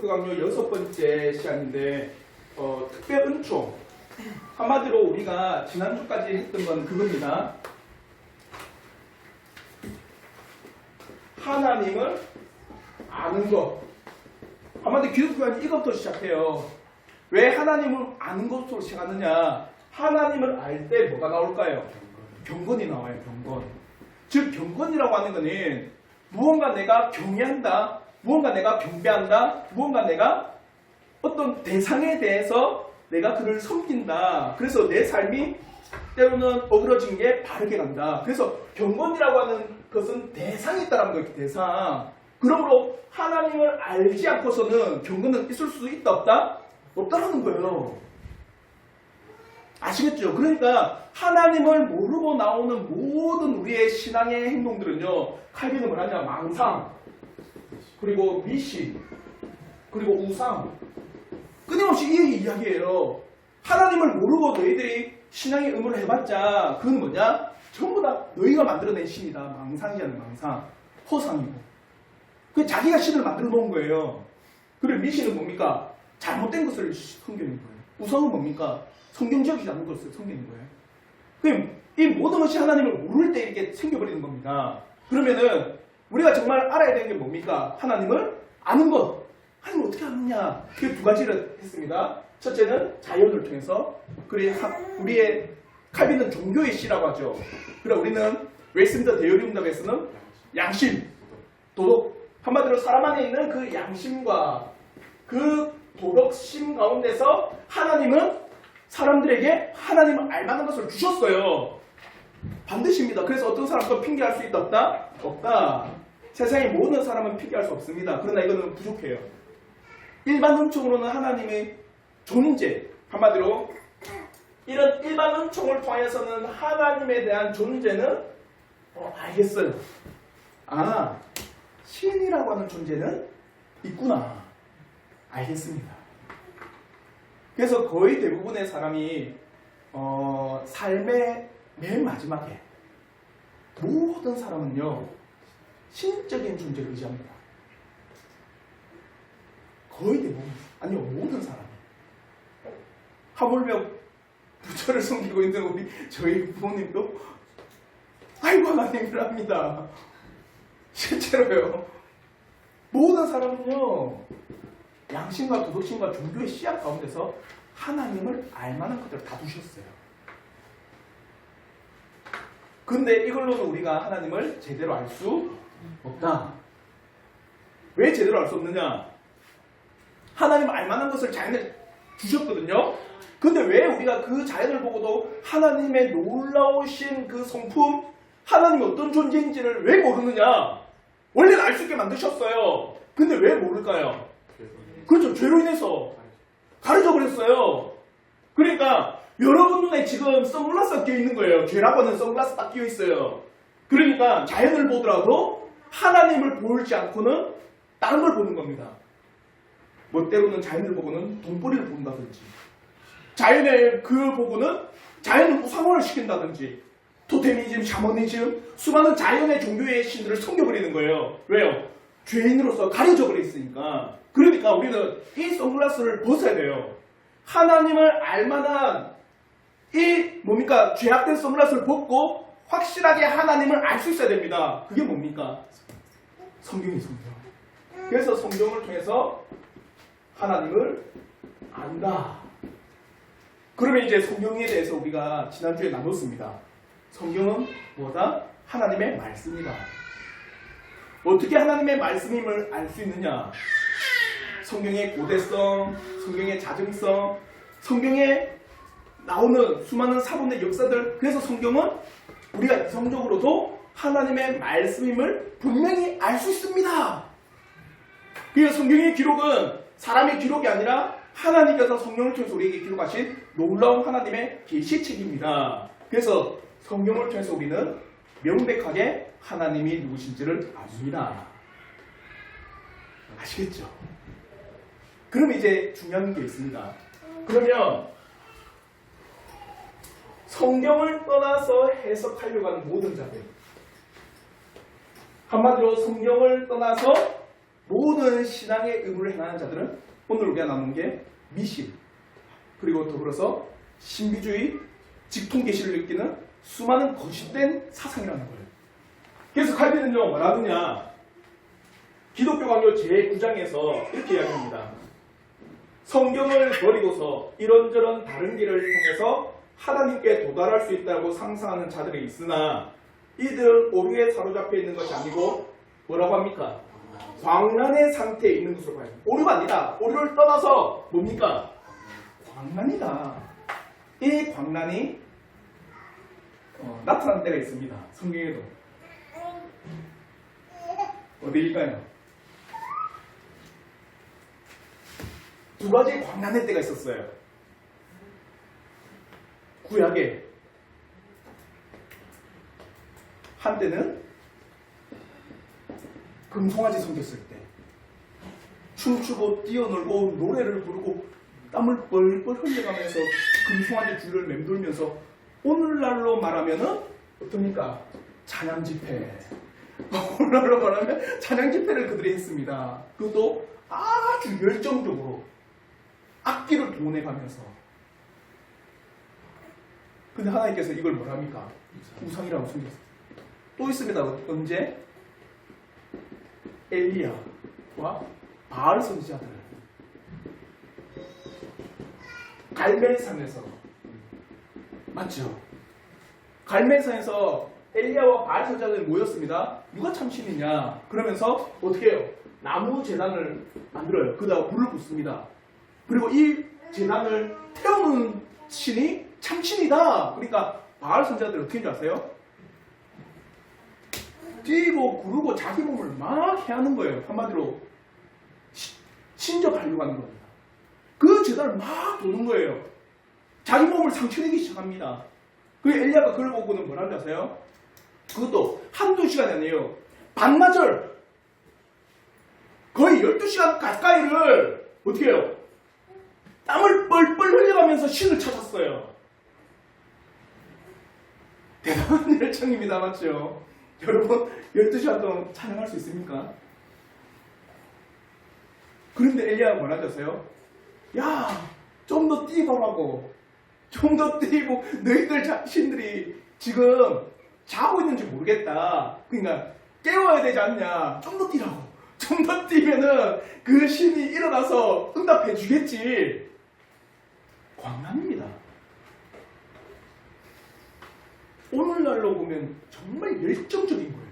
기독교 강요 6번째 시간인데 특별 은총 한마디로 우리가 지난주까지 했던 건 그겁니다. 하나님을 아는 것. 한마디로 기독교는 이것부터 시작해요. 왜 하나님을 아는 것으로 시작하느냐? 하나님을 알 때 뭐가 나올까요? 경건이 나와요. 경건. 즉 경건이라고 하는 것은 무언가 내가 경외한다, 무언가 내가 경배한다, 무언가 내가 어떤 대상에 대해서 내가 그를 섬긴다. 그래서 내 삶이 때로는 어그러진 게 바르게 간다. 그래서 경건이라고 하는 것은 대상이 있다는 거예요. 대상. 그러므로 하나님을 알지 않고서는 경건은 있을 수 있다 없다? 없다라는 거예요. 아시겠죠? 그러니까 하나님을 모르고 나오는 모든 우리의 신앙의 행동들은요, 칼빈은 뭐라냐? 망상, 그리고 미신, 그리고 우상, 끊임없이 이 이야기예요. 하나님을 모르고 너희들이 신앙의 의무를 해봤자 그건 뭐냐? 전부 다 너희가 만들어낸 신이다. 망상이잖아요. 망상. 허상이고. 그 자기가 신을 만들어 놓은 거예요. 그리고 미신은 뭡니까? 잘못된 것을 섬기는 거예요. 우상은 뭡니까? 성경적이지 않은 것을 섬기는 거예요. 그럼 이 모든 것이 하나님을 모를 때 이렇게 생겨버리는 겁니다. 그러면은 우리가 정말 알아야 되는 게 뭡니까? 하나님을 아는 것. 하나님을 어떻게 아느냐? 그 두 가지를 했습니다. 첫째는 자연을 통해서. 우리의 칼빈은 종교의 씨라고 하죠. 그리고 우리는 웨스민스터 대요리문답에서는 양심, 도덕. 한마디로 사람 안에 있는 그 양심과 그 도덕심 가운데서 하나님은 사람들에게 하나님을 알만한 것을 주셨어요. 반드시입니다. 그래서 어떤 사람도 핑계할 수 있다 없다? 없다. 세상의 모든 사람은 핑계할 수 없습니다. 그러나 이거는 부족해요. 일반 은총으로는 하나님의 존재, 한마디로 이런 일반 은총을 통해서는 하나님에 대한 존재는 알겠어요. 아, 신이라고 하는 존재는 있구나. 알겠습니다. 그래서 거의 대부분의 사람이 삶의 맨 마지막에 모든 사람은요, 신적인 존재를 의지합니다. 거의 대부분, 아니요, 모든 사람이. 하물며 부처를 섬기고 있는 저희 부모님도 아이고 하나님을 합니다. 실제로요. 모든 사람은요, 양심과 도덕심과 종교의 씨앗 가운데서 하나님을 알만한 것들을 다 두셨어요. 근데 이걸로는 우리가 하나님을 제대로 알 수 없다. 왜 제대로 알 수 없느냐? 하나님을 알만한 것을 자연에 주셨거든요. 근데 왜 우리가 그 자연을 보고도 하나님의 놀라우신 그 성품, 하나님이 어떤 존재인지를 왜 모르느냐? 원래는 알 수 있게 만드셨어요. 근데 왜 모를까요? 그렇죠. 죄로 인해서 가르쳐 버렸어요. 그러니까 여러분 눈에 지금 선글라스가 끼어 있는 거예요. 죄라고 하는 선글라스 딱 끼어 있어요. 그러니까 자연을 보더라도 하나님을 보지 않고는 다른 걸 보는 겁니다. 뭐 때로는 자연을 보고는 돈벌이를 본다든지, 자연을 보고는 자연을 우상화를 시킨다든지, 토테미즘, 샤머니즘, 수많은 자연의 종교의 신들을 섬겨버리는 거예요. 왜요? 죄인으로서 가려져 버려 있으니까. 그러니까 우리는 이 선글라스를 벗어야 돼요. 하나님을 알만한 이 뭡니까? 죄악된 선글라스를 벗고 확실하게 하나님을 알 수 있어야 됩니다. 그게 뭡니까? 성경이 성경. 그래서 성경을 통해서 하나님을 안다. 그러면 이제 성경에 대해서 우리가 지난주에 나눴습니다. 성경은 뭐다? 하나님의 말씀이다. 어떻게 하나님의 말씀임을 알 수 있느냐? 성경의 고대성, 성경의 자증성, 성경에 나오는 수많은 사본의 역사들. 그래서 성경은 우리가 이성적으로도 하나님의 말씀임을 분명히 알 수 있습니다. 그래서 성경의 기록은 사람의 기록이 아니라 하나님께서 성령을 통해서 우리에게 기록하신 놀라운 하나님의 계시책입니다. 그래서 성경을 통해서 우리는 명백하게 하나님이 누구신지를 압니다. 아시겠죠? 그럼 이제 중요한 게 있습니다. 그러면 성경을 떠나서 해석하려고 하는 모든 자들, 한마디로 성경을 떠나서 모든 신앙의 의무를 행하는 자들은 오늘 우리가 나눈 게 미신, 그리고 더불어서 신비주의, 직통계시를 느끼는 수많은 거짓된 사상이라는 거예요. 그래서 칼빈은요 뭐라 하느냐, 기독교 강요 제9장에서 이렇게 이야기합니다. 성경을 버리고서 이런저런 다른 길을 통해서 하나님께 도달할 수 있다고 상상하는 자들이 있으나 이들은 오류에 사로잡혀 있는 것이 아니고 뭐라고 합니까? 광란의 상태에 있는 것으로 봐요. 오류가 아니다. 오류를 떠나서 뭡니까? 광란이다. 이 광란이 나타난 때가 있습니다. 성경에도. 어디일까요? 두 가지 광란의 때가 있었어요. 구약에 한때는 금송아지 섬겼을 때 춤추고 뛰어놀고 노래를 부르고 땀을 뻘뻘 흘려가면서 금송아지 줄을 맴돌면서 오늘날로 말하면은 어떻습니까? 찬양 집회. 오늘날로 말하면 찬양 집회를 그들이 했습니다. 그것도 아주 열정적으로 악기를 동원해가면서. 근데 하나님께서 이걸 뭐랍니까? 우상이라고 숨겼어요. 또 있습니다. 언제? 엘리야와 바알 선지자들 갈멜산에서, 맞죠? 갈멜산에서 엘리야와 바알 선지자들이 모였습니다. 누가 참신이냐? 그러면서 어떻게 해요? 나무 제단을 만들어요. 그다음 불을 붙습니다. 그리고 이 제단을 태우는 신이 참신이다. 그러니까 바알 선지자들이 어떻게 하는지 아세요? 뛰고 구르고 자기 몸을 막 해하는 거예요. 한마디로 신접하려고 하는 겁니다. 그 제단을 막 도는 거예요. 자기 몸을 상처내기 시작합니다. 그 엘리야가 그걸 보고는 뭐라고 아세요? 그것도 한두 시간이 아니에요. 반나절, 거의 12시간 가까이를 어떻게 해요? 땀을 뻘뻘 흘려가면서 신을 찾았어요. 대단한 열정입니다. 맞죠? 여러분 12시간 동안 찬양할 수 있습니까? 그런데 엘리야가 뭐라고 하세요? 야, 좀 더 뛰보라고. 좀 더 뛰고 너희들 자신들이 지금 자고 있는지 모르겠다. 그러니까 깨워야 되지 않냐. 좀 더 뛰라고. 좀 더 뛰면은 그 신이 일어나서 응답해 주겠지. 광란입니다. 오늘날로 보면 정말 열정적인 거예요.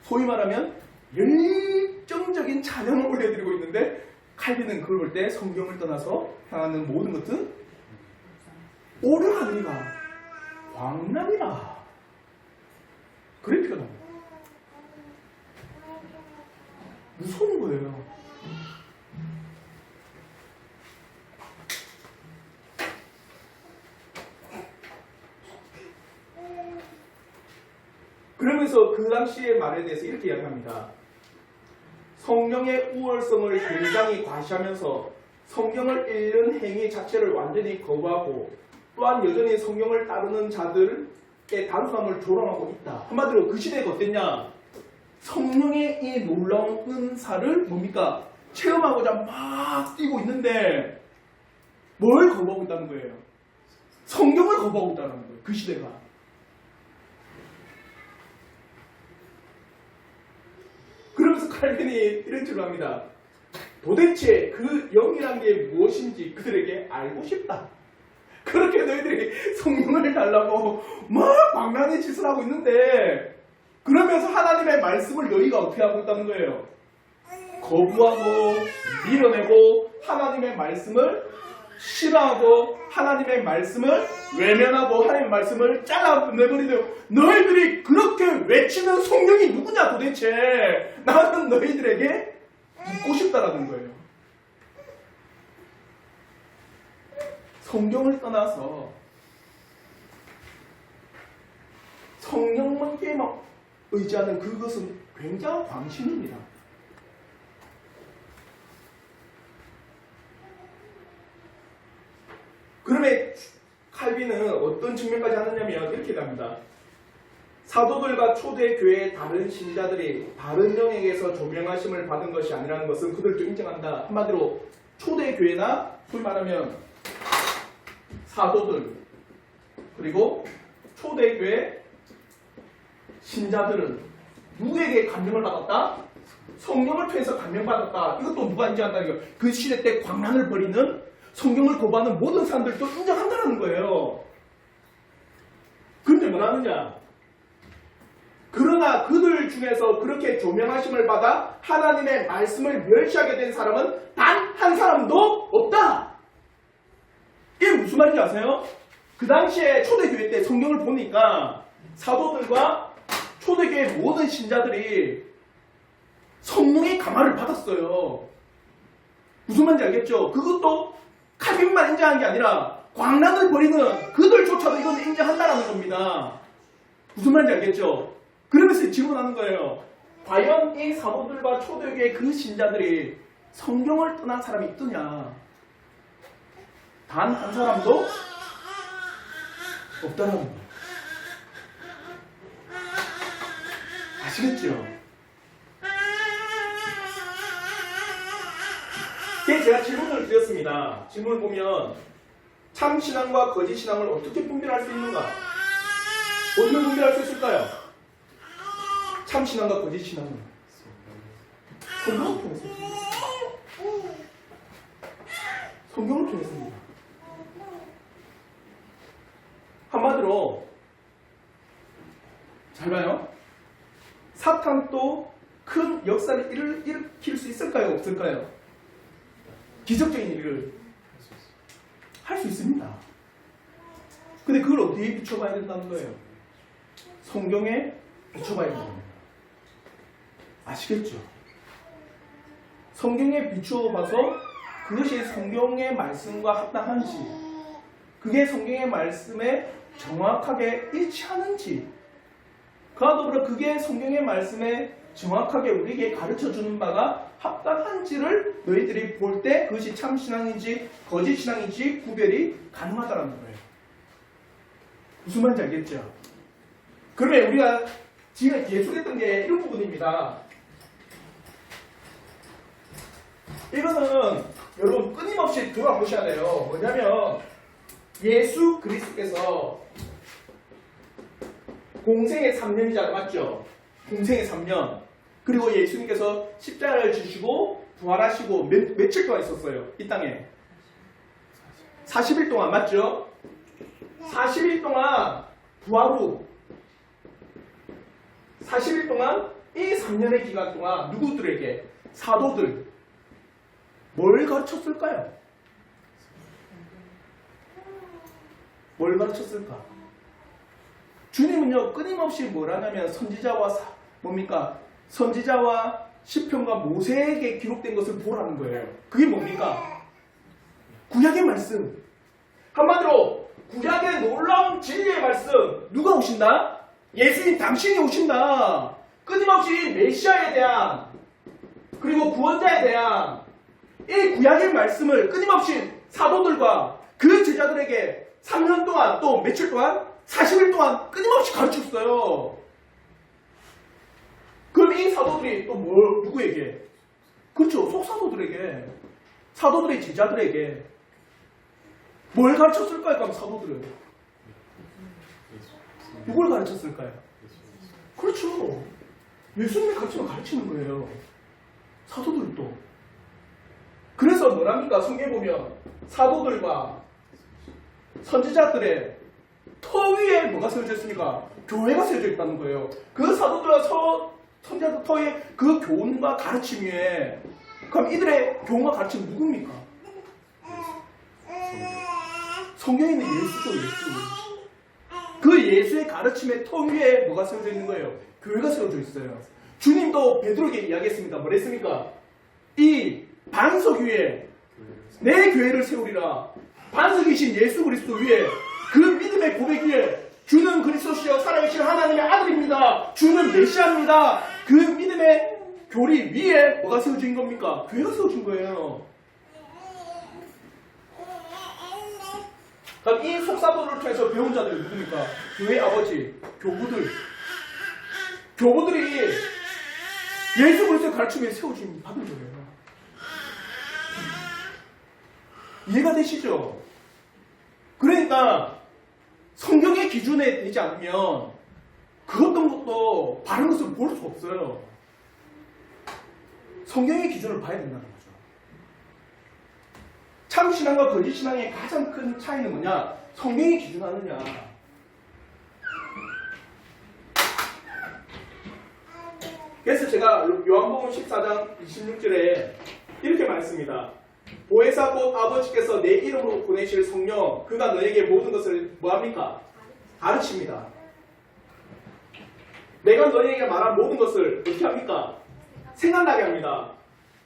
소위 말하면 열정적인 찬양을 올려드리고 있는데 칼빈은 그걸 볼 때 성경을 떠나서 향하는 모든 것은 오류가 아니라 광란이라 그렇게 표현합니다. 무서운 거예요. 그러면서 그 당시의 말에 대해서 이렇게 이야기합니다. 성령의 우월성을 굉장히 과시하면서 성경을 읽는 행위 자체를 완전히 거부하고 또한 여전히 성경을 따르는 자들의 단순함을 조롱하고 있다. 한마디로 그 시대가 어땠냐? 성령의 이 놀라운 은사를 뭡니까? 체험하고자 막 뛰고 있는데 뭘 거부하고 있다는 거예요? 성경을 거부하고 있다는 거예요. 그 시대가. 그러면서 칼빈이 이런 식으로 합니다. 도대체 그 영이란 게 무엇인지 그들에게 알고 싶다. 그렇게 너희들이 성령을 달라고 막 광란의 짓을 하고 있는데 그러면서 하나님의 말씀을 너희가 어떻게 하고 있다는 거예요? 거부하고 밀어내고 하나님의 말씀을 싫어하고 하나님의 말씀을 외면하고 하나님의 말씀을 잘라내버리는 너희들이 그렇게 외치는 성령이 누구냐 도대체. 나는 너희들에게 묻고 싶다라는 거예요. 성경을 떠나서 성령만 의지하는 그것은 굉장한 광신입니다. 그러면 칼빈은 어떤 측면까지 하느냐면 이렇게 갑니다. 사도들과 초대교회의 다른 신자들이 다른 영에게서 조명하심을 받은 것이 아니라는 것은 그들도 인정한다. 한마디로 초대교회나 소위 말하면 사도들 그리고 초대교회 신자들은 누구에게 감명을 받았다? 성령을 통해서 감명받았다. 이것도 누가 인정한다는 거예요. 그 시대 때 광란을 벌이는 성경을 거부하는 모든 사람들도 인정한다는 거예요. 그런데 뭐라느냐? 그러나 그들 중에서 그렇게 조명하심을 받아 하나님의 말씀을 멸시하게 된 사람은 단 한 사람도 없다. 이게 무슨 말인지 아세요? 그 당시에 초대교회 때 성경을 보니까 사도들과 초대교회 모든 신자들이 성령의 감화를 받았어요. 무슨 말인지 알겠죠? 그것도 칼빈만 인정한 게 아니라 광란을 벌이는 그들조차도 이건 인정한다는 겁니다. 무슨 말인지 알겠죠? 그러면서 질문하는 거예요. 과연 이 사도들과 초대교회 그 신자들이 성경을 떠난 사람이 있더냐? 단 한 사람도 없다라는 거예요. 아시겠죠? 제가 질문을 드렸습니다. 질문을 보면 참 신앙과 거짓 신앙을 어떻게 분별할 수 있는가? 어떻게 분별할 수 있을까요? 참 신앙과 거짓 신앙은 성경을 통해서 성경을 통해서입니다. 한마디로 잘 봐요. 사탄도 큰 역사를 일으킬 수 있을까요? 없을까요? 기적적인 일을 할 수 있습니다. 근데 그걸 어디에 비춰봐야 된다는 거예요? 성경에 비춰봐야 된다는 거예요. 아시겠죠? 성경에 비추어봐서 그것이 성경의 말씀과 합당한지, 그게 성경의 말씀에 정확하게 일치하는지, 그와 더불어 그게 성경의 말씀에 정확하게 우리에게 가르쳐주는 바가 합당한지를 너희들이 볼 때 그것이 참신앙인지 거짓신앙인지 구별이 가능하다는 거예요. 무슨 말인지 알겠죠? 그러면 우리가 지금 예술했던 게 이런 부분입니다. 이거는 여러분 끊임없이 돌아보셔야 돼요. 뭐냐면 예수 그리스도께서 공생의 3년이잖아요. 맞죠? 공생의 3년. 그리고 예수님께서 십자가를 지시고 부활하시고 며칠 동안 있었어요. 이 땅에. 40일 동안. 맞죠? 40일 동안 부활 후 40일 동안 이 3년의 기간 동안 누구들에게? 사도들 뭘 가르쳤을까요? 뭘 가르쳤을까? 주님은요 끊임없이 뭘 하냐면 선지자와 시편과 모세에게 기록된 것을 보라는 거예요. 그게 뭡니까? 구약의 말씀. 한마디로 구약의 놀라운 진리의 말씀. 누가 오신다? 예수님 당신이 오신다. 끊임없이 메시아에 대한 그리고 구원자에 대한 이 구약의 말씀을 끊임없이 사도들과 그 제자들에게 3년 동안 또 며칠 동안 40일 동안 끊임없이 가르쳤어요. 그럼 이 사도들이 또 누구에게? 그렇죠. 속사도들에게, 사도들의 제자들에게 뭘 가르쳤을까요? 그럼 사도들은 누굴 가르쳤을까요? 그렇죠. 예수님의 가르침을 가르치는 거예요. 사도들도. 그래서 뭐랍니까? 성경에 보면 사도들과 선지자들의 터 위에 뭐가 세워져 있습니까? 교회가 세워져 있다는 거예요. 그 사도들과 선지자들 터에 그 교훈과 가르침 위에 그럼 이들의 교훈과 가르침 누굽니까? 성경에 있는 예수죠. 예수. 그 예수의 가르침의 터 위에 뭐가 세워져 있는 거예요? 교회가 세워져 있어요. 주님도 베드로에게 이야기했습니다. 뭐랬습니까? 이 반석 위에 내 교회를 세우리라. 반석이신 예수 그리스도 위에 그 믿음의 고백 위에 주는 그리스도시여 살아계신 하나님의 아들입니다. 주는 메시아입니다. 그 믿음의 교리 위에 뭐가 세워진 겁니까? 교회가 세워진 거예요. 그럼 이 속사도를 통해서 배운 자들이 누굽니까? 교회 아버지, 교부들, 교부들이 예수 그리스도의 가르침에 세워짐 받은 거예요. 이해가 되시죠? 그러니까 성경의 기준에 되지 않으면 그 어떤 것도 바른 것을 볼 수 없어요. 성경의 기준을 봐야 된다는 거죠. 참신앙과 거짓신앙의 가장 큰 차이는 뭐냐? 성경이 기준하느냐. 그래서 제가 요한복음 14장 26절에 이렇게 말했습니다. 보혜사 곧 아버지께서 내 이름으로 보내실 성령 그가 너에게 모든 것을 뭐합니까? 가르칩니다. 내가 너에게 말한 모든 것을 어떻게 합니까? 생각나게 합니다.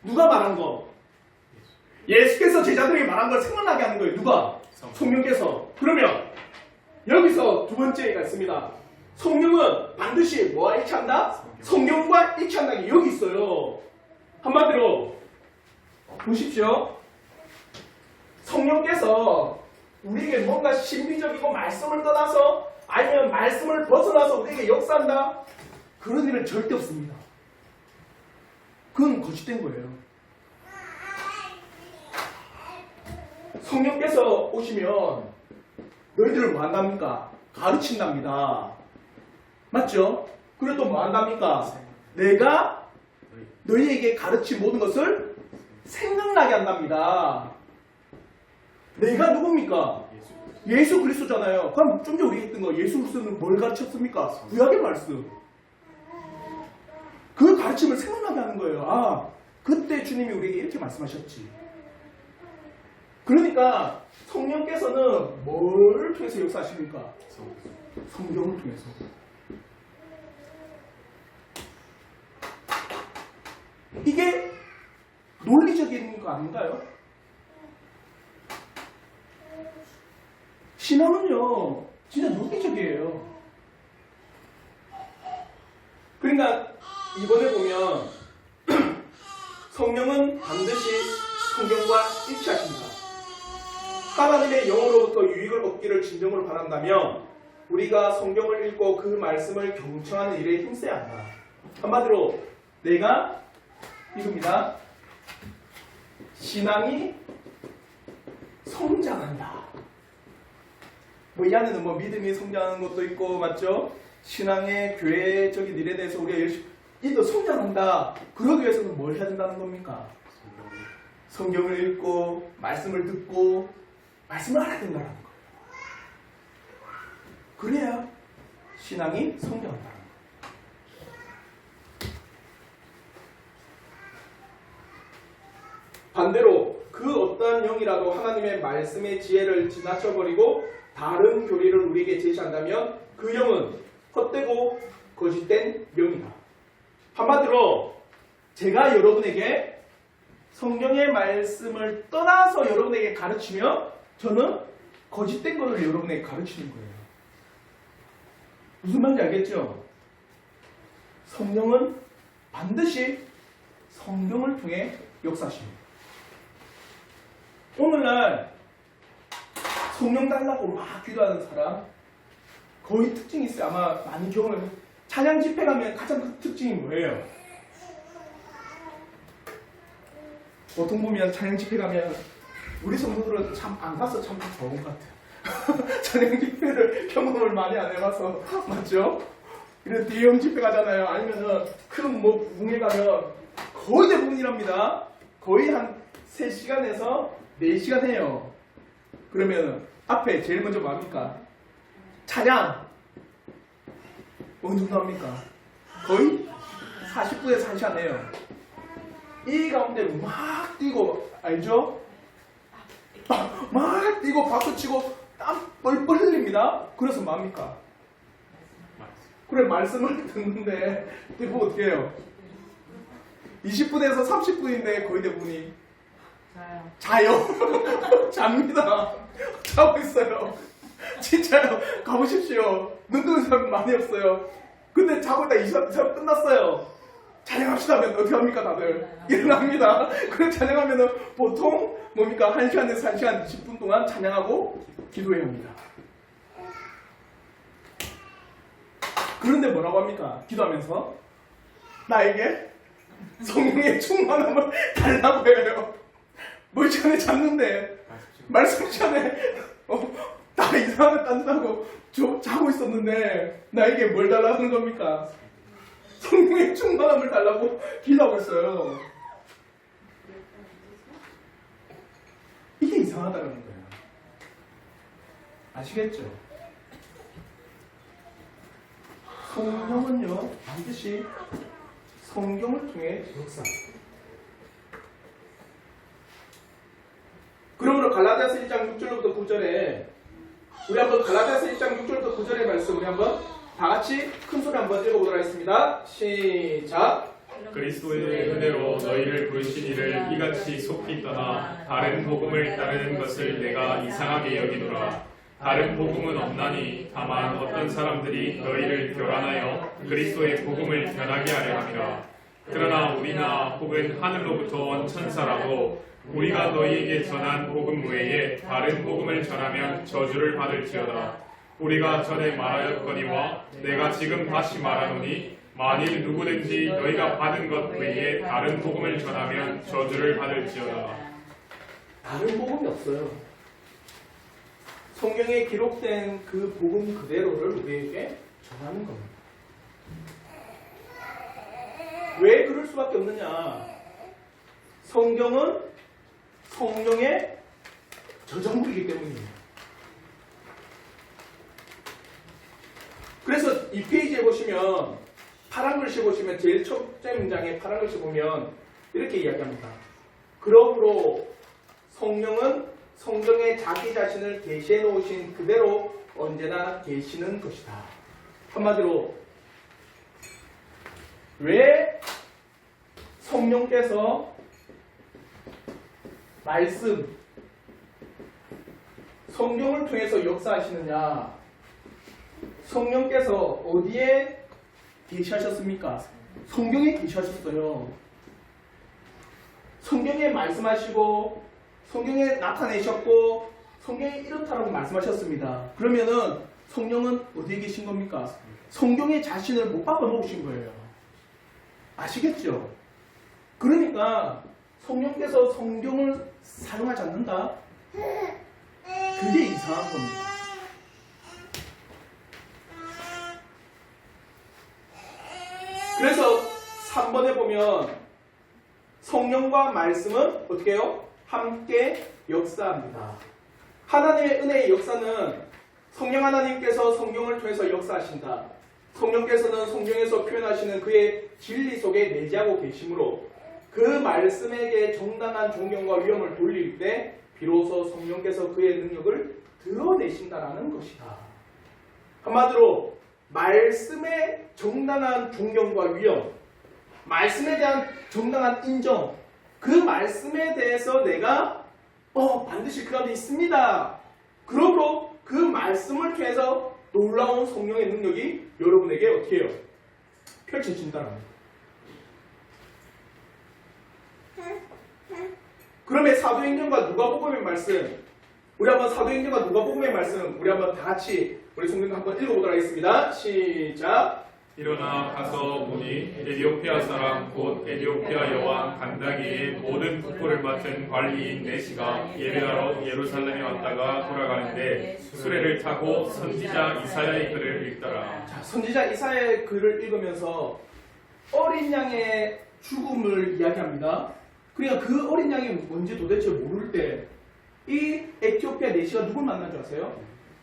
누가 말한 거? 예수께서 제자들에게 말한 걸 생각나게 하는 거예요. 누가? 성령께서. 그러면 여기서 두 번째가 있습니다. 성령은 반드시 뭐와 일치한다? 성경과 일치한다는 게 여기 있어요. 한마디로 보십시오. 성령께서 우리에게 뭔가 신비적이고 말씀을 떠나서 아니면 말씀을 벗어나서 우리에게 역사한다? 그런 일은 절대 없습니다. 그건 거짓된 거예요. 성령께서 오시면 너희들을 뭐 한답니까? 가르친답니다. 맞죠? 그리고 또 뭐 한답니까? 내가 너희에게 가르친 모든 것을 생각나게 한답니다. 내가 누굽니까? 예수 그리스도잖아요. 그럼 좀 전에 우리가 했던 거 예수 그리스도는 뭘 가르쳤습니까? 구약의 말씀. 그 가르침을 생각나게 하는 거예요. 아, 그때 주님이 우리에게 이렇게 말씀하셨지. 그러니까 성령께서는 뭘 통해서 역사하십니까? 성경을 통해서. 이게 논리적인 거 아닌가요? 신앙은요, 진짜 논리적이에요. 그러니까 이번에 보면 성령은 반드시 성경과 일치하십니다. 하나님의 영으로부터 유익을 얻기를 진정으로 바란다면 우리가 성경을 읽고 그 말씀을 경청하는 일에 힘써야 한다. 한마디로 내가 이겁니다. 신앙이 성장한다. 뭐 이 안에는 뭐 믿음이 성장하는 것도 있고 맞죠? 신앙의 교회적인 일에 대해서 우리가 열심히 또 성장한다. 그러기 위해서는 뭘 해야 된다는 겁니까? 성경을 읽고 말씀을 듣고 말씀을 알아야 된다는 거예요. 그래야 신앙이 성장한다는 거예요. 반대로 그 어떠한 영이라도 하나님의 말씀의 지혜를 지나쳐버리고 다른 교리를 우리에게 제시한다면 그 영은 헛되고 거짓된 영이다. 한마디로 제가 여러분에게 성경의 말씀을 떠나서 여러분에게 가르치며 저는 거짓된 것을 여러분에게 가르치는 거예요. 무슨 말인지 알겠죠? 성령은 반드시 성경을 통해 역사하십니다. 오늘날 성령 달라고 막 기도하는 사람 거의 특징이 있어요. 아마 많이 경험을 찬양 집회 가면 가장 큰 특징이 뭐예요? 보통 보면 찬양 집회 가면 우리 성도들은 참 안 가서 참 좋은 것 같아요. 찬양 집회를 경험을 많이 안 해봐서 맞죠? 이런 대형 집회 가잖아요. 아니면은 큰 뭐 부흥회 가면 거의 대부분이랍니다. 거의 한 3시간에서 4시간 해요. 그러면 앞에 제일 먼저 뭐 합니까? 찬양 어느 정도 합니까? 거의 40분에서 1시간 해요. 이 가운데 막 뛰고 알죠? 막 뛰고 박수치고 땀 뻘뻘 흘립니다. 그래서 뭐 합니까? 그래 말씀을 듣는데 대부분 어떻게 해요? 20분에서 30분인데 거의 대부분이 자요. 잡니다. 자고 있어요. 진짜요. 가보십시오. 눈 뜨는 사람 많이 없어요. 근데 자고 있다 2시간 끝났어요. 찬양합시다 하면 어떻게 합니까 다들? 일어납니다. 그럼 찬양하면은 보통 뭡니까? 1시간에서 1시간 20분 동안 찬양하고 기도해야 합니다. 그런데 뭐라고 합니까? 기도하면서 나에게 성령의 충만함을 달라고 해요. 뭘 전에 잤는데 말씀 시간에 다 이상하게 딴다고 자고 있었는데 나에게 뭘 달라는 겁니까? 성령의 충만함을 달라고 기도하고 있어요. 이게 이상하다는 거예요. 아시겠죠? 성령은요 반드시 성경을 통해 역사. 그러므로 갈라디아서 1장 6절부터 9절에 우리 한번 갈라디아서 1장 6절부터 9절의 말씀 우리 한번 다 같이 큰 소리 한번 읽어보도록 하겠습니다. 시작. 그리스도의 은혜로 너희를 부르신 이를 이같이 속히 떠나 다른 복음을 따르는 것을 내가 이상하게 여기노라. 다른 복음은 없나니 다만 어떤 사람들이 너희를 교란하여 그리스도의 복음을 변하게 하려 함이라. 그러나 우리나 혹은 하늘로부터 온 천사라도 우리가 너희에게 전한 복음 외에 다른 복음을 전하면 저주를 받을지어다. 우리가 전에 말하였거니와 내가 지금 다시 말하노니 만일 누구든지 너희가 받은 것 외에 다른 복음을 전하면 저주를 받을지어다. 다른 복음이 없어요. 성경에 기록된 그 복음 그대로를 우리에게 전하는 겁니다. 왜 그럴 수밖에 없느냐? 성경은 성령의 저작물이기 때문입니다. 그래서 이 페이지에 보시면 파란 글씨 보시면 제일 첫째 문장에 파란 글씨 보면 이렇게 이야기합니다. 그러므로 성령은 성경에 자기 자신을 계시해 놓으신 그대로 언제나 계시는 것이다. 한마디로 왜 성령께서 말씀, 성경을 통해서 역사하시느냐? 성령께서 어디에 계시하셨습니까? 성경에 계시하셨어요. 성경에 말씀하시고 성경에 나타내셨고 성경에 이렇다라고 말씀하셨습니다. 그러면은 성령은 어디에 계신 겁니까? 성경에 자신을 못 박아 놓으신 거예요. 아시겠죠? 그러니까 성령께서 성경을 사용하지 않는다? 그게 이상한 겁니다. 그래서 3번에 보면 성령과 말씀은 어떻게 해요? 함께 역사합니다. 하나님의 은혜의 역사는 성령 하나님께서 성경을 통해서 역사하신다. 성령께서는 성경에서 표현하시는 그의 진리 속에 내재하고 계시므로 그 말씀에게 정당한 존경과 위엄을 돌릴 때 비로소 성령께서 그의 능력을 드러내신다라는 것이다. 한마디로 말씀의 정당한 존경과 위엄, 말씀에 대한 정당한 인정, 그 말씀에 대해서 내가 반드시 그 안에 있습니다. 그러므로 그 말씀을 통해서 놀라운 성령의 능력이 여러분에게 어떻게 해요? 펼쳐진다는 거예요. 그러면 사도행전과 누가복음의 말씀, 우리 한번 사도행전과 누가복음의 말씀 우리 한번 다 같이 우리 성경 한번 읽어보도록 하겠습니다. 시작. 일어나 가서 보니 에디오피아 사람 곧 에디오피아 여왕 간다기의 모든 국보를 맡은 관리인 네시가 예배하러 예루살렘에 왔다가 돌아가는데 수레를 타고 선지자 이사야의 글을 읽더라. 자, 선지자 이사야의 글을 읽으면서 어린 양의 죽음을 이야기합니다. 그러니까 그 어린 양이 뭔지 도대체 모를 때 이 에티오피아 네시가 누굴 만난 줄 아세요?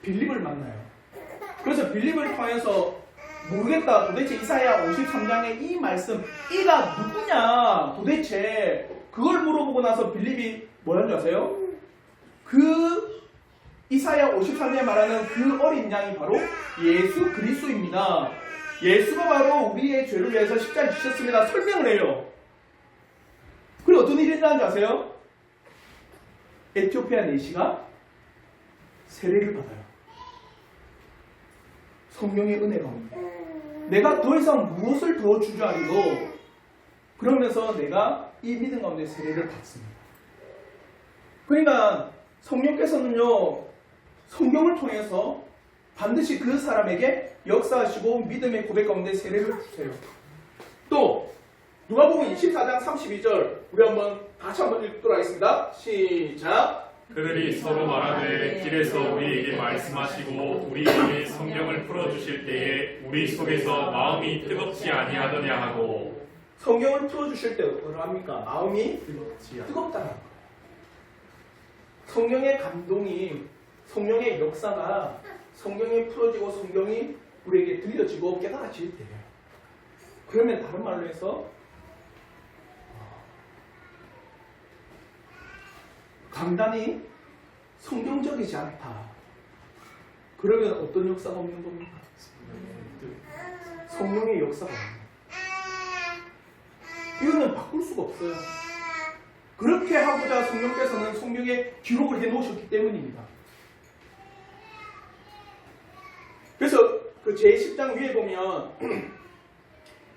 빌립을 만나요. 그래서 빌립을 통해서 모르겠다. 도대체 이사야 53장의 이 말씀, 이가 누구냐? 도대체 그걸 물어보고 나서 빌립이 뭐라는 줄 아세요? 그 이사야 53장에 말하는 그 어린 양이 바로 예수 그리스도입니다. 예수가 바로 우리의 죄를 위해서 십자가에 지셨습니다. 설명을 해요. 그리고 어떤 일이 일어나는 줄 아세요? 에티오피아 네시가 세례를 받아요. 성령의 은혜가 옵니다. 내가 더 이상 무엇을 더 주저하리도 그러면서 내가 이 믿음 가운데 세례를 받습니다. 그러니까 성령께서는요 성경을 통해서 반드시 그 사람에게 역사하시고 믿음의 고백 가운데 세례를 주세요. 또 누가복음 24장 32절 우리 다시 한번 읽도록 하겠습니다. 시작. 그들이 서로 말하되 길에서 우리에게 말씀하시고 우리에게 성경을 풀어주실 때에 우리 속에서 마음이 뜨겁지 아니하더냐 하고. 성경을 풀어주실 때 뭐라 합니까? 마음이 뜨겁다는 거예요. 성령의 감동이, 성령의 역사가 성경이 풀어지고 성경이 우리에게 들려지고 깨달아질 때예요. 그러면 다른 말로 해서 강단이 성경적이지 않다. 그러면 어떤 역사가 없는 겁니까? 성령의 역사가 없는 거예요. 이거는 바꿀 수가 없어요. 그렇게 하고자 성령께서는 성경에 기록을 해놓으셨기 때문입니다. 그래서 그 제10장 위에 보면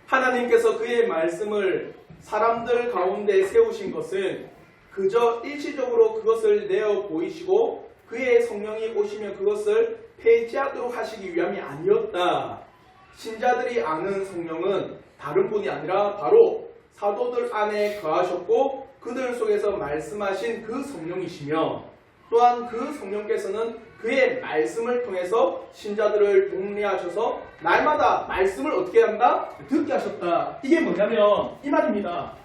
하나님께서 그의 말씀을 사람들 가운데 세우신 것은 그저 일시적으로 그것을 내어 보이시고 그의 성령이 오시면 그것을 폐지하도록 하시기 위함이 아니었다. 신자들이 아는 성령은 다른 분이 아니라 바로 사도들 안에 거하셨고 그들 속에서 말씀하신 그 성령이시며 또한 그 성령께서는 그의 말씀을 통해서 신자들을 독려하셔서 날마다 말씀을 어떻게 한다? 듣게 하셨다. 이게 뭐냐면 이 말입니다.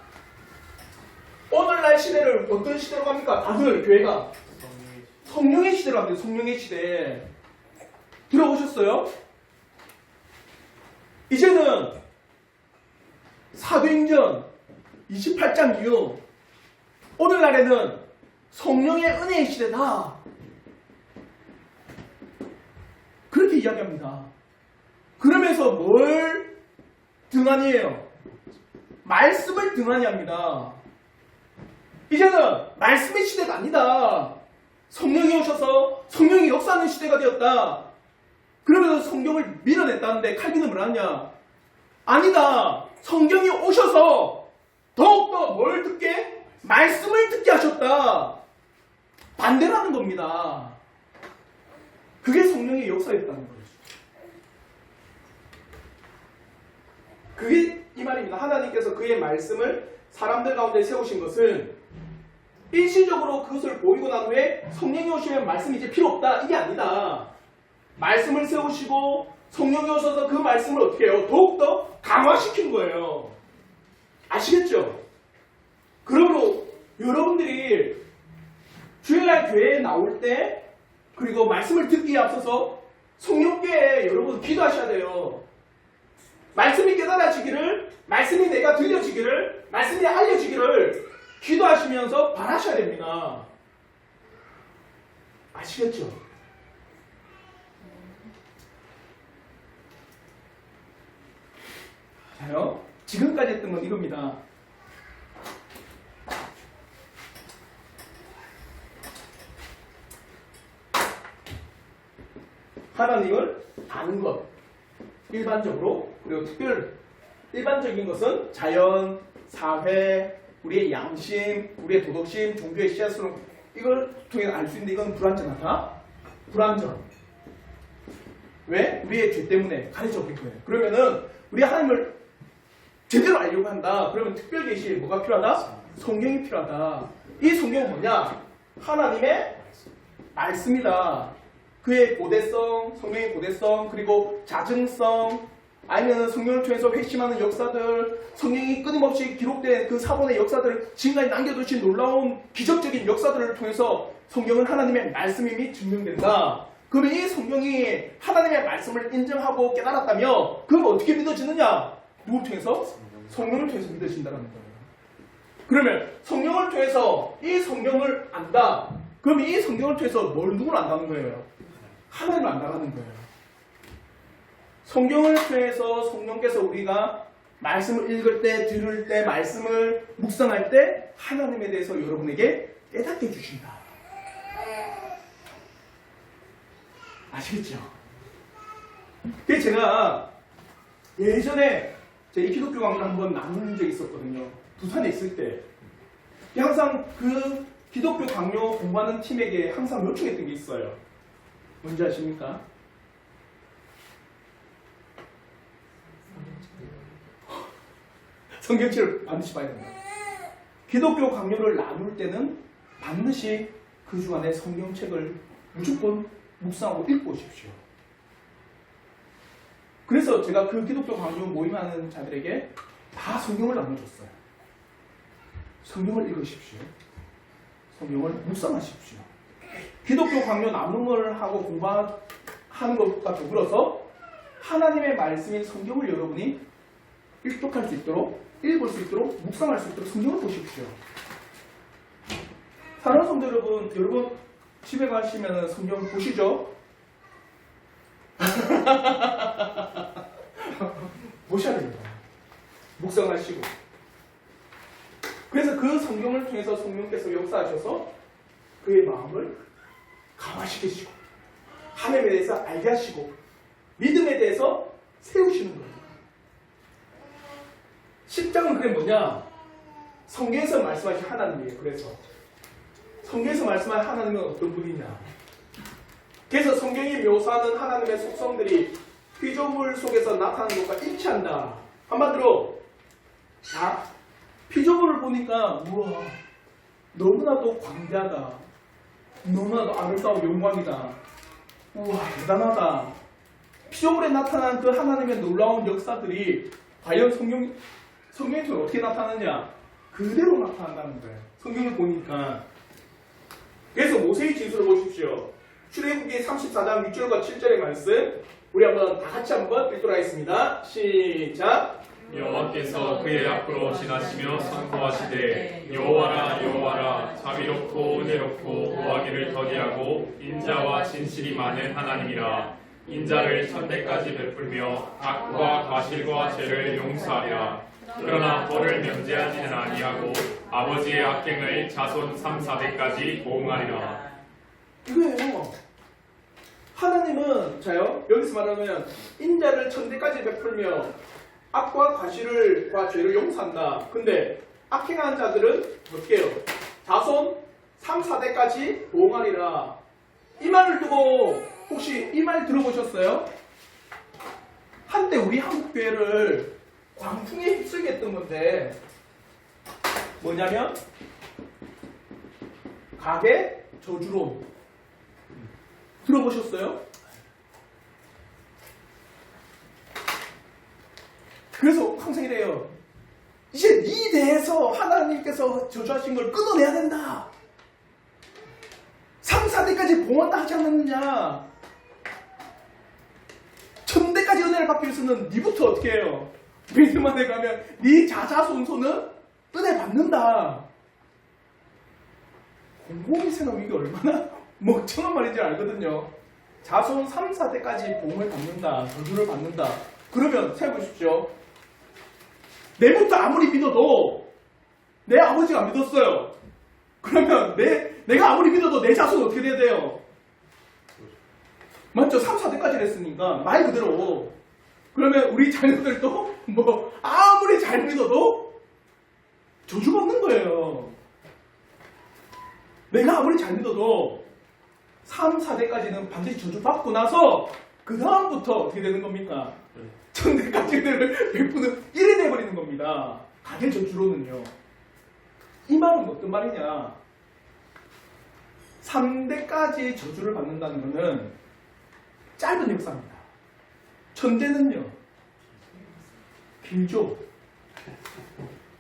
오늘날 시대를 어떤 시대로 갑니까? 다들 교회가 성령의 시대로 갑니다. 성령의 시대. 들어보셨어요? 이제는 사도행전 28장 이후 오늘날에는 성령의 은혜의 시대다. 그렇게 이야기합니다. 그러면서 뭘 등한히 해요? 말씀을 등한히 합니다. 이제는 말씀의 시대가 아니다. 성령이 오셔서 성령이 역사하는 시대가 되었다. 그러면서 성경을 밀어냈다는데 칼빈은 뭐라 하냐? 아니다. 성경이 오셔서 더욱더 뭘 듣게? 말씀을 듣게 하셨다. 반대라는 겁니다. 그게 성령의 역사였다는 거죠. 그게 이 말입니다. 하나님께서 그의 말씀을 사람들 가운데 세우신 것은 일시적으로 그것을 보이고 난 후에 성령이 오시면 말씀이 이제 필요 없다. 이게 아니다. 말씀을 세우시고 성령이 오셔서 그 말씀을 어떻게 해요? 더욱더 강화시킨 거예요. 아시겠죠? 그러므로 여러분들이 주일날 교회에 나올 때 그리고 말씀을 듣기에 앞서서 성령께 여러분 기도하셔야 돼요. 말씀이 깨달아지기를, 말씀이 내가 들려지기를, 말씀이 알려지기를 기도하시면서 바라셔야 됩니다. 아시겠죠? 자요. 지금까지 했던 건 이겁니다. 하나님을 아는 것. 일반적으로, 그리고 일반적인 것은 자연, 사회, 우리의 양심, 우리의 도덕심, 종교의 씨앗으로 이걸 통해 알 수 있는데 이건 불완전하다. 불완전. 왜? 우리의 죄 때문에 가려졌기 때문에. 그러면은 우리 하나님을 제대로 알려고 한다. 그러면 특별 계시 뭐가 필요하다? 성경이 필요하다. 이 성경은 뭐냐? 하나님의 말씀이다. 그의 고대성, 성령의 고대성, 그리고 자증성, 아니면 성령을 통해서 회심하는 역사들, 성령이 끊임없이 기록된 그 사본의 역사들을 지금까지 남겨두신 놀라운 기적적인 역사들을 통해서 성경은 하나님의 말씀임이 증명된다. 그러면 이 성경이 하나님의 말씀을 인정하고 깨달았다며 그럼 어떻게 믿어지느냐? 누굴 통해서? 성령을 통해서 믿어진다는 거예요. 그러면 성령을 통해서 이 성경을 안다. 그러면 이 성경을 통해서 누굴 안다는 거예요? 하나님을 안다는 거예요. 성경을 통해서 성령께서 우리가 말씀을 읽을 때, 들을 때, 말씀을 묵상할 때 하나님에 대해서 여러분에게 깨닫게 해주신다. 아시겠죠? 그게 제가 예전에 제 기독교 강의를 한번 나눈 적이 있었거든요. 부산에 있을 때. 항상 그 기독교 강요 공부하는 팀에게 항상 요청했던 게 있어요. 뭔지 아십니까? 성경책을 반드시 봐야 됩니다. 기독교 강요를 나눌 때는 반드시 그 주간에 성경책을 무조건 묵상하고 읽고 오십시오. 그래서 제가 그 기독교 강요 모임하는 자들에게 다 성경을 나눠줬어요. 성경을 읽으십시오. 성경을 묵상하십시오. 기독교 강요 나눔을 하고 공부하는 것과 더불어서 하나님의 말씀인 성경을 여러분이 일독할 수 있도록, 읽을 수 있도록, 묵상할 수 있도록 성경을 보십시오. 사랑하는 성도 여러분 집에 가시면 성경 보시죠? 보셔야 됩니다. 묵상하시고. 그래서 그 성경을 통해서 성령께서 역사하셔서 그의 마음을 강화시키시고 하나님에 대해서 알게 하시고 믿음에 대해서 세우시는 거예요. 십장은 그게 뭐냐? 성경에서 말씀하신 하나님이에요. 그래서 성경에서 말씀하신 하나님은 어떤 분이냐? 그래서 성경이 묘사하는 하나님의 속성들이 피조물 속에서 나타나는 것과 일치한다. 한마디로 피조물을 보니까 우와 너무나도 광대하다. 너무나도 아름다운 영광이다. 우와 대단하다. 피조물에 나타난 그 하나님의 놀라운 역사들이 과연 성경에 통해 어떻게 나타나느냐? 그대로 나타난다는 거예요. 성경을 보니까. 그래서 모세의 진술을 보십시오. 출애굽기 34장 6절과 7절의 말씀 우리 한번 다 같이 한번 읽도록 하겠습니다. 시작. 여호와께서 그의 앞으로 지나시며 선포하시되 여호와라 여호와라 자비롭고 은혜롭고 고하기를 더디하고 인자와 진실이 많은 하나님이라. 인자를 천대까지 베풀며 악과 과실과 죄를 용서하리라. 그러나 벌을 면제하지는 아니하고 아버지의 악행을 자손 3, 4대까지 보응하리라. 이거예요. 하나님은 여기서 말하면 인자를 천대까지 베풀며 악과 과실과 죄를 용서한다. 근데 악행한 자들은 어떻게 해요? 자손 3, 4대까지 보응하리라. 이 말을 두고 혹시 이 말 들어보셨어요? 한때 우리 한국교회를 광풍에 휩쓸게 했던 건데 뭐냐면 가계 저주론 들어보셨어요? 그래서 항상 이래요. 이제 이 대에서 하나님께서 저주하신 걸 끊어내야 된다. 3, 4대까지 봉헌다 하지 않았느냐. 1000대까지 은혜를 받기 위해서는 니부터 어떻게 해요? 믿음 안에 가면 니 자자손손은 은혜 받는다. 곰곰이 생각하면 이게 얼마나 멍청한 말인지 알거든요. 자손 3, 4대까지 봉을 받는다. 저주를 받는다. 그러면 생각해보십시오. 내부터 아무리 믿어도 내 아버지가 안 믿었어요. 그러면 내가 아무리 믿어도 내 자손은 어떻게 돼야 돼요? 맞죠? 3, 4대까지 했으니까 말 그대로. 그러면 우리 자녀들도 아무리 잘 믿어도 저주받는 거예요. 내가 아무리 잘 믿어도 3, 4대까지는 반드시 저주받고 나서 그 다음부터 어떻게 되는 겁니까? 1000대까지를 베푸는 일이 돼버리는 겁니다. 가계 저주로는요. 이 말은 어떤 말이냐? 3대까지 저주를 받는다는 것은 짧은 역사입니다. 천대는요, 길죠.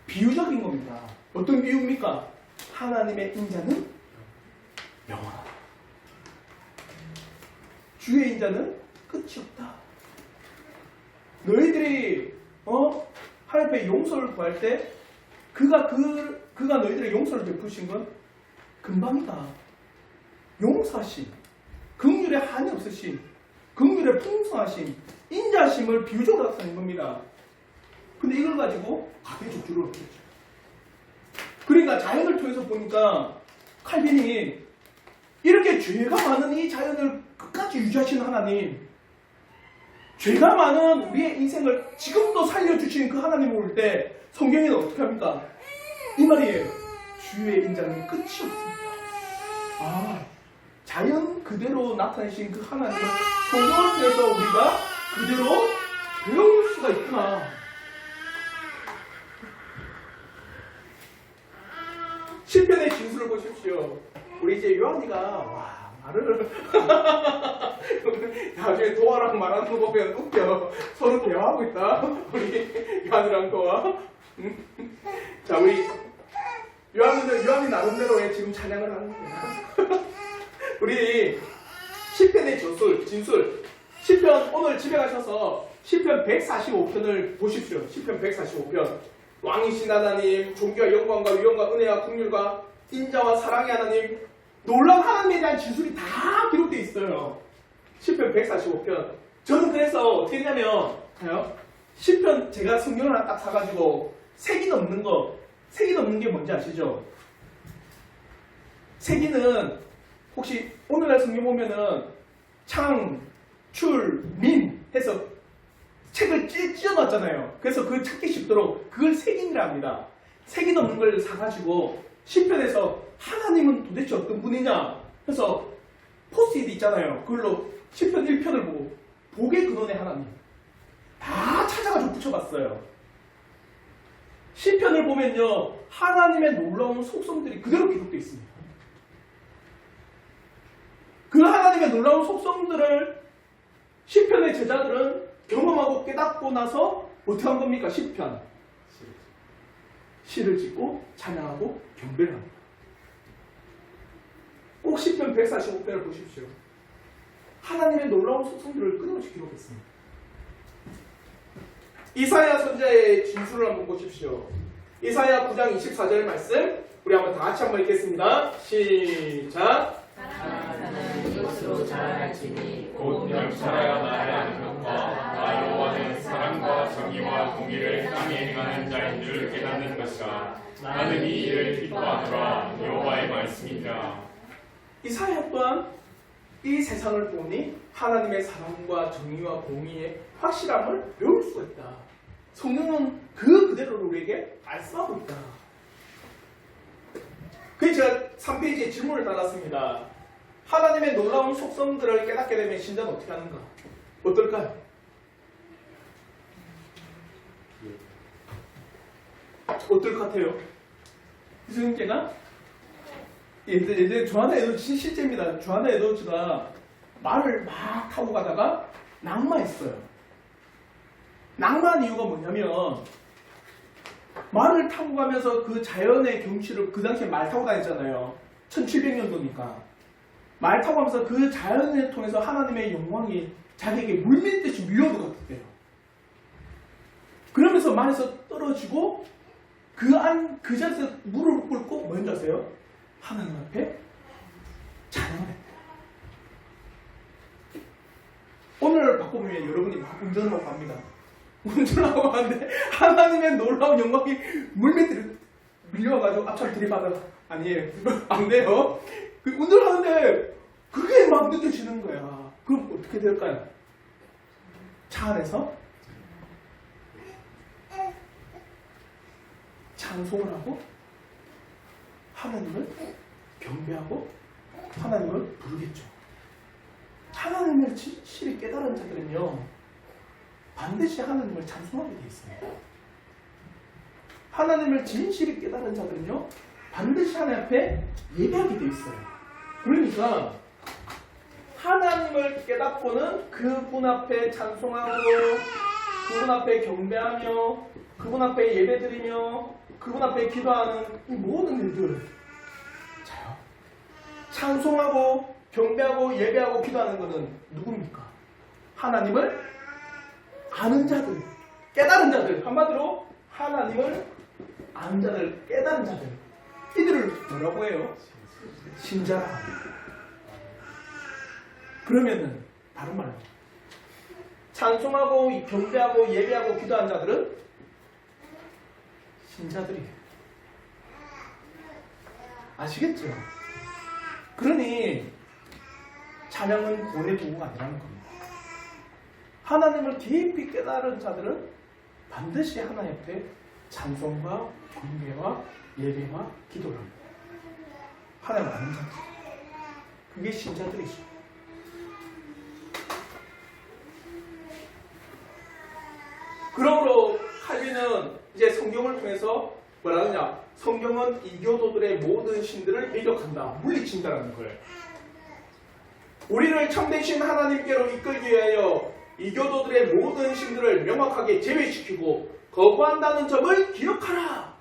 비유적인 겁니다. 어떤 비유입니까? 하나님의 인자는 영원하다. 주의 인자는 끝이 없다. 너희들이 하나님 앞에 용서를 구할 때 그가 너희들의 용서를 베푸신 건 금방이다. 용서하심, 긍휼에 한이 없으심, 긍휼에 풍성하심, 인자심을 비유적으로 나타낸 겁니다. 근데 이걸 가지고 가계 저주를 얻겠죠. 그러니까 자연을 통해서 보니까 칼빈이 이렇게 죄가 많은 이 자연을 끝까지 유지하시는 하나님, 죄가 많은 우리의 인생을 지금도 살려주시는 그 하나님을 볼 때 성경에는 어떻게 합니까? 이 말이에요. 주의 인자는 끝이 없습니다. 자연 그대로 나타내신 그 하나님을 성경을 통해서 우리가 그대로 배울 수가 있구나. 진술을 보십시오. 우리 이제 요한이가 와 말을 나중에 도화랑 말하는 거 보면 웃겨. 서로 대화하고 있다. 우리 요한이랑 도화. 자 우리 요한이 나름대로의 지금 찬양을 하는 거야. 우리 시편의 진술. 시편 오늘 집에 가셔서 시편 145편을 보십시오. 시편 145편. 왕이신 하나님, 존귀와 영광과 위엄과 은혜와 긍휼과 인자와 사랑의 하나님, 놀라운 하나님에 대한 진술이 다 기록되어 있어요. 시편 145편. 저는 그래서 어떻게 했냐면, 시편 제가 성경을 하나 딱 사가지고 색이 넘는 게 뭔지 아시죠? 색이는 혹시 오늘날 성경 보면은 창, 출, 민 해서 책을 찢어놨잖아요. 그래서 그 찾기 쉽도록 그걸 색인이라 합니다. 색이 넘는 걸 사가지고 시편에서 하나님은 도대체 어떤 분이냐 해서 포스트잇 있잖아요. 그걸로 시편 1편을 보고 복의 근원의 하나님 다 찾아가지고 붙여봤어요. 시편을 보면요 하나님의 놀라운 속성들이 그대로 기록되어 있습니다. 그 하나님의 놀라운 속성들을 시편의 제자들은 경험하고 깨닫고 나서 어떻게 한 겁니까? 시편 시를 짓고 찬양하고 경배를 합니다. 꼭 시편 145편을 보십시오. 하나님의 놀라운 속성들을 끊임없이 기록했습니다. 이사야 선지자의 진술을 한번 보십시오. 이사야 9장 24절 말씀 우리 한번 다 같이 한번 읽겠습니다. 시작. 사랑하는 이것으로 자라날지니 곧 명철하여 나를 아는 것과 나 여호와는 사랑과 정의와 공의를 땅에 행하는 자인 줄 깨닫는 것이라. 나는 이 일을 기뻐하노라. 여호와의 말씀이니라. 이사야 또한 이 세상을 보니 하나님의 사랑과 정의와 공의의 확실함을 배울 수가 있다. 성령은 그대로를 우리에게 말씀하고 있다. 그래서 제가 3페이지에 질문을 달았습니다. 하나님의 놀라운 속성들을 깨닫게 되면 신자는 어떻게 하는가? 어떨까요? 어떨 것 같아요? 이승훈께가 예전에 조하나 에도치 실제입니다. 조하나 에도치가 말을 막 타고 가다가 낭만했어요. 낭만 이유가 뭐냐면 말을 타고 가면서 그 자연의 경치를 그 당시에 말 타고 다녔잖아요. 1700년도니까 말 타고 가면서 그 자연을 통해서 하나님의 영광이 자기에게 물밀듯이 밀려도 갔대요. 그러면서 말에서 떨어지고 그 자리에서 무릎을 꿇고 뭔지 아세요? 하나님 앞에 찬양을 했대요. 오늘 바꿔보면 여러분이 막 운전을 하고 갑니다. 운전하고 가는데 하나님의 놀라운 영광이 물밑으로 밀려와가지고 앞차를 들이받아. 아니에요. 안 돼요. 운전하는데 그게 막 느껴지는 거야. 그럼 어떻게 될까요? 차 안에서 찬송을 하고 하나님을 경배하고 하나님을 부르겠죠. 하나님을 진실히 깨달은 자들은요 반드시 하나님을 찬송하게 되어 있습니다. 하나님을 진실히 깨달은 자들은요 반드시 하나님 앞에 예배하게 되어 있어요. 그러니까 하나님을 깨닫고는 그분 앞에 찬송하고 그분 앞에 경배하며 그분 앞에 예배드리며 그분 앞에 기도하는 이 모든 일들 자요. 찬송하고 경배하고 예배하고 기도하는 것은 누굽니까? 하나님을 아는 자들, 깨달은 자들, 한마디로 하나님을 아는 자들, 깨달은 자들 이들을 뭐라고 해요? 신자라 합니다. 그러면은 다른 말로 찬송하고 경배하고 예배하고 기도하는 자들은 신자들이에요. 아시겠죠? 그러니 찬양은 고래 도구가 아니라는 겁니다. 하나님을 깊이 깨달은 자들은 반드시 하나님 앞에 찬송과 경배와 예배와 기도를 합니다. 하나님 아는 자들. 그게 신자들이죠. 그러므로 칼빈은 이제 성경을 통해서 뭐라 하느냐? 성경은 이교도들의 모든 신들을 배격한다. 물리친다라는 거예요. 우리를 참되신 하나님께로 이끌기 위하여 이교도들의 모든 신들을 명확하게 제외시키고 거부한다는 점을 기억하라.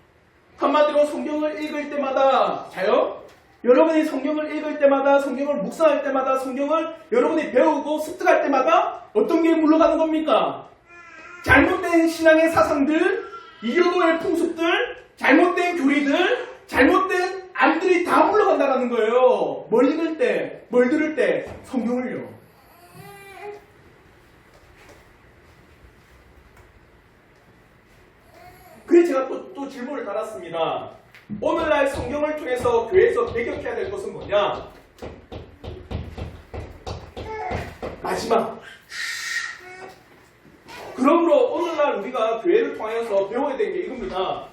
한마디로 성경을 읽을 때마다, 자요? 여러분이 성경을 읽을 때마다, 성경을 묵상할 때마다, 성경을 여러분이 배우고 습득할 때마다 어떤 게 물러가는 겁니까? 잘못된 신앙의 사상들, 이교도의 풍습들, 잘못된 교리들, 잘못된 암들이 다 물러간다는 거예요. 뭘 읽을 때, 뭘 들을 때, 성경을요. 그래서 제가 또 질문을 달았습니다. 오늘날 성경을 통해서 교회에서 배격해야 될 것은 뭐냐? 마지막. 그러므로 오늘날 우리가 교회를 통하여서 배워야 되는 게 이겁니다.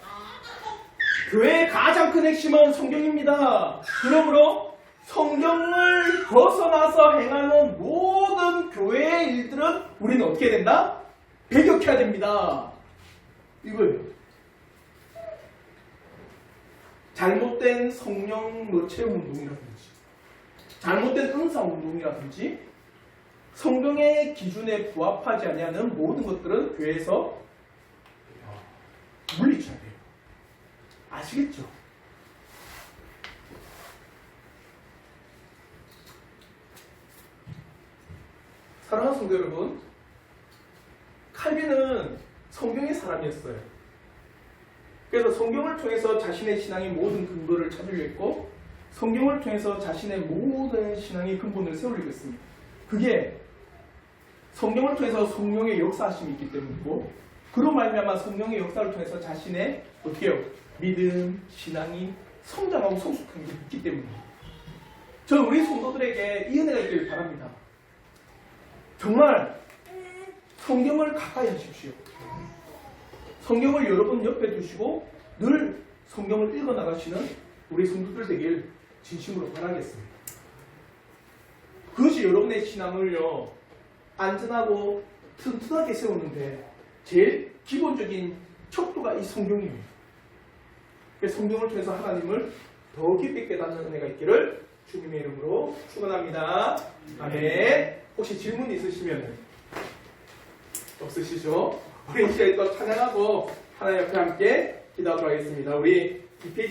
교회의 가장 큰 핵심은 성경입니다. 그러므로 성경을 벗어나서 행하는 모든 교회의 일들은 우리는 어떻게 된다? 배격해야 됩니다. 이거예요. 잘못된 성령 체험 운동이라든지, 잘못된 은사 운동이라든지, 성경의 기준에 부합하지 아니하는 모든 것들은 교회에서 물리쳐야 돼요. 아시겠죠? 사랑하는 성도 여러분, 칼빈은 성경의 사람이었어요. 그래서 성경을 통해서 자신의 신앙의 모든 근거를 찾으려 했고, 성경을 통해서 자신의 모든 신앙의 근본을 세우려고 했습니다. 그게 성경을 통해서 성령의 역사하심이 있기 때문이고, 그로 말미암아 성령의 역사를 통해서 자신의 어떻게 해요? 믿음, 신앙이 성장하고 성숙한 게 있기 때문입니다. 저는 우리 성도들에게 이 은혜가 있기를 바랍니다. 정말 성경을 가까이 하십시오. 성경을 여러분 옆에 두시고 늘 성경을 읽어 나가시는 우리 성도들 되길 진심으로 바라겠습니다. 그것이 여러분의 신앙을요, 안전하고 튼튼하게 세우는데 제일 기본적인 척도가 이 성경입니다. 성경을 통해서 하나님을 더 깊이 깨닫는 은혜가 있기를 주님의 이름으로 축원합니다. 아멘. 혹시 질문 있으시면 없으시죠? 우리 이제 또 찬양하고 하나님 옆에 함께 기도하도록 하겠습니다. 우리 이 페이지